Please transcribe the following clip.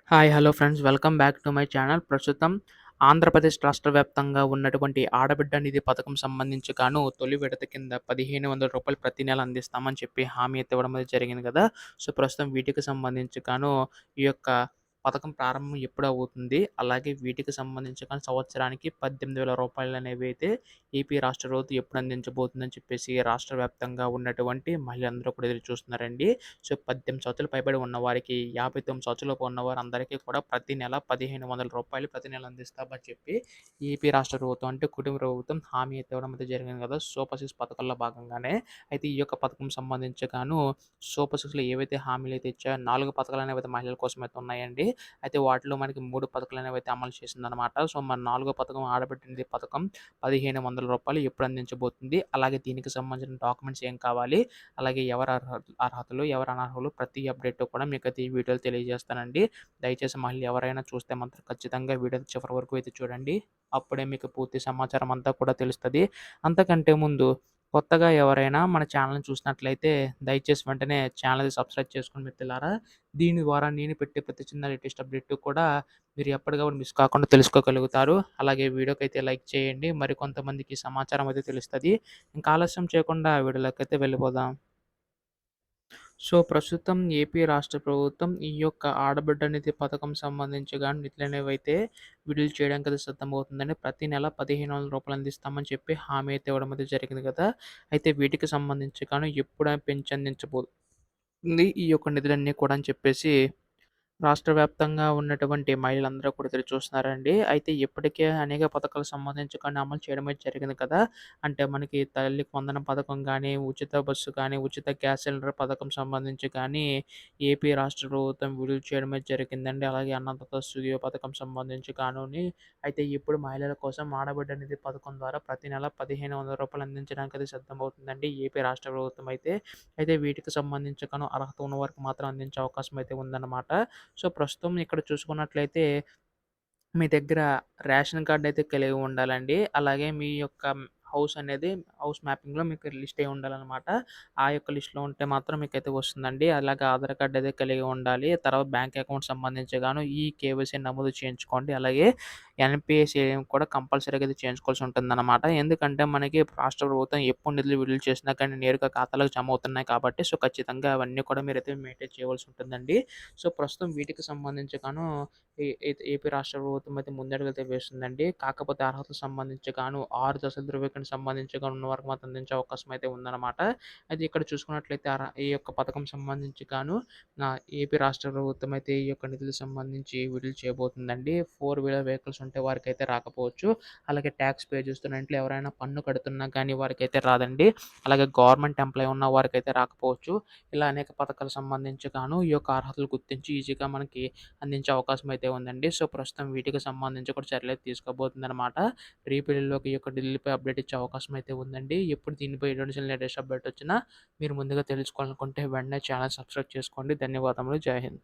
Hi! Hello friends. Welcome back to my channel. ప్రస్తుతం ఆంధ్రప్రదేశ్ రాష్ట్ర వ్యాప్తంగా ఉన్నటువంటి ఆడబిడ్డ నిధి పథకం సంబంధించి గాను తొలి విడత కింద రూ. 1,500 ప్రతి నెల అందిస్తామని చెప్పి హామీ అయితే ఇవ్వడం అయితే జరిగింది గదా! సో, ప్రస్తుతం వీటికి సంబంధించి గాను ఈ యొక్క పథకం ప్రారంభం ఎప్పుడు అవుతుంది? అలాగే వీటికి సంబంధించి కానీ సంవత్సరానికి రూ. 18,000 అనేవైతే ఏపీ రాష్ట్ర ప్రభుత్వం ఎప్పుడు అందించబోతుందని చెప్పేసి రాష్ట్ర వ్యాప్తంగా ఉన్నటువంటి మహిళలందరూ కూడా ఎదురు చూస్తున్నారండి. సో, 18 సంవత్సరాలు పైబడి ఉన్నవారికి, 59 సంవత్సరాలలోపు ఉన్నవారందరికీ కూడా ప్రతి నెల రూ. 1,500 ప్రతి నెల అందిస్తామని చెప్పి ఏపీ రాష్ట్ర ప్రభుత్వం అంటే కుటుంబ ప్రభుత్వం హామీ అయితే ఇవ్వడం అయితే జరిగింది కదా! సూపర్ సిక్స్ పథకాల్లో భాగంగానే. అయితే ఈ యొక్క పథకం సంబంధించి గాను సూపర్ సిక్స్‌లో ఏవైతే హామీలైతే ఇచ్చాయో 4 పథకాలనేవైతే మహిళల కోసం అయితే ఉన్నాయండి. అయితే వాటిలో మనకి 3 పథకాలనేవైతే అమలు చేసిందనమాట. సో, మరి నాలుగో పథకం ఆడబిడ్డ నిధి పథకం రూ. 1,500 ఎప్పుడు అందించబోతుంది? అలాగే దీనికి సంబంధించిన డాక్యుమెంట్స్ ఏం కావాలి? అలాగే ఎవరు అర్హతలు, ఎవరు అనర్హులు ప్రతి అప్డేట్ కూడా మీకైతే ఈ వీడియోలో తెలియజేస్తానండి. దయచేసి మళ్ళీ ఎవరైనా చూస్తే మాత్రం ఖచ్చితంగా వీడియో చివరి వరకు అయితే చూడండి. అప్పుడే మీకు పూర్తి సమాచారం అంతా కూడా తెలుస్తది. అంతకంటే ముందు కొత్తగా ఎవరైనా మన ఛానెల్‌ని చూసినట్లయితే దయచేసి వెంటనే ఛానెల్‌ని సబ్స్క్రైబ్ చేసుకోండి మిత్రులారా. దీని ద్వారా నేను పెట్టే ప్రతి చిన్న లేటెస్ట్ అప్డేట్ కూడా మీరు ఎప్పటికప్పుడు మిస్ కాకుండా తెలుసుకోగలుగుతారు. అలాగే వీడియోకైతే లైక్ చేయండి. మరికొంతమందికి సమాచారం అయితే తెలుస్తది. ఇంకా ఆలస్యం చేయకుండా వీడియోలోకైతే వెళ్ళిపోదాం. సో, ప్రస్తుతం ఏపీ రాష్ట్ర ప్రభుత్వం ఈ యొక్క ఆడబిడ్డ నిధి పథకం సంబంధించి గాని నిధులనేవైతే విడుదల చేయడానికైతే సిద్ధమవుతుందండి. ప్రతి నెల రూ. 1,500 అందిస్తామని చెప్పి హామీ అయితే ఇవ్వడం అయితే జరిగింది గదా! అయితే వీటికి సంబంధించి గాను ఎప్పుడ పెంచందించబోతుంది ఈ యొక్క నిధులన్నీ కూడా అని చెప్పేసి రాష్ట్ర వ్యాప్తంగా ఉన్నటువంటి మహిళలందరూ కూడా ఎదురు చూస్తున్నారండి. అయితే ఇప్పటికే అనేక పథకాలకు సంబంధించి కొన్ని అమలు చేయడమే జరిగింది కదా! అంటే మనకి తల్లికి వందనం పథకం గానీ, ఉచిత బస్సు కానీ, ఉచిత గ్యాస్ సిలిండర్ పథకం సంబంధించి కానీ, ఏపీ రాష్ట్ర ప్రభుత్వం విడుదల చేయడమే జరిగిందండి. అలాగే అన్నదాత సుఖీయో పథకం సంబంధించి కానుని అయితే ఇప్పుడు మహిళల కోసం ఆడబిడ్డ నిధి పథకం ద్వారా ప్రతి నెల రూ. 1,500 అందించడానికైతే సిద్ధమవుతుందండి ఏపీ రాష్ట్ర ప్రభుత్వం అయితే. అయితే వీటికి సంబంధించి అర్హత ఉన్న వారికి మాత్రం అందించే అవకాశం అయితే ఉందన్నమాట. సో, ప్రస్తుతం ఇక్కడ చూసుకున్నట్లయితే మీ దగ్గర రేషన్ కార్డ్ అయితే కలిగి ఉండాలండి. అలాగే మీ యొక్క హౌస్ మ్యాపింగ్‌లో మీకు లిస్ట్ అయ్యి ఉండాలనమాట. ఆ యొక్క లిస్ట్‌లో ఉంటే మాత్రం మీకైతే వస్తుందండి. అలాగే ఆధార్ కార్డ్ అయితే కలిగి ఉండాలి. తర్వాత బ్యాంక్ అకౌంట్ సంబంధించి గాను ఈ కేవైసీ నమోదు చేయించుకోండి. అలాగే ఎన్‌పీఎస్ కూడా కంపల్సరీగా అయితే చేయించుకోవాల్సి ఉంటుందన్నమాట. ఎందుకంటే మనకి రాష్ట్ర ప్రభుత్వం ఎప్పుడు నిధులు విడుదల చేసినా కానీ నేరుగా ఖాతాలోకి జమ అవుతున్నాయి కాబట్టి సో, ఖచ్చితంగా అవన్నీ కూడా మీరైతే మెయింటైన్ చేయవలసి ఉంటుందండి. సో, ప్రస్తుతం వీటికి సంబంధించి ఏపీ రాష్ట్ర ప్రభుత్వం అయితే ముందడుగైతే వేస్తుందండి. కాకపోతే అర్హతకు సంబంధించి గాను 6 దశల ధృవీకరణకు సంబంధించి గాను ఉన్న వారికి మాత్రం అందించే అవకాశం అయితే ఉందన్నమాట. అయితే ఇక్కడ చూసుకున్నట్లయితే ఈ యొక్క పథకం సంబంధించి గాను ఏపీ రాష్ట్ర ప్రభుత్వం అయితే ఈ యొక్క నిధులకు సంబంధించి విడుదల చేయబోతుందండి. 4 వీలర్ వెహికల్స్ ఉంటే వారికైతే రాకపోవచ్చు. అలాగే ట్యాక్స్ పే చేస్తున్న ఇంట్లో ఎవరైనా పన్ను కడుతున్నా కానీ వారికైతే రాదండి. అలాగే గవర్నమెంట్ ఎంప్లాయీ ఉన్న వారికైతే రాకపోవచ్చు. ఇలా అనేక పథకాలకు సంబంధించి గాను ఈ యొక్క అర్హతలు గుర్తించి ఈజీగా మనకి అందించే అవకాశం అయితే ఉందండి. సో, ప్రస్తుతం వీటికి సంబంధించి కూడా చర్యలైతే తీసుకోబోతుందనమాట. రీపిల్‌లోకి ఈ యొక్క ఢిల్లీపై అప్డేట్ ఇచ్చే అవకాశం అయితే ఉందండి. ఎప్పుడు దీనిపై ఎటువంటి లేటెస్ట్ అప్డేట్ వచ్చినా మీరు ముందుగా తెలుసుకోవాలనుకుంటే వెంటనే ఛానెల్ సబ్స్క్రైబ్ చేసుకోండి. ధన్యవాదములు. జై హింద్.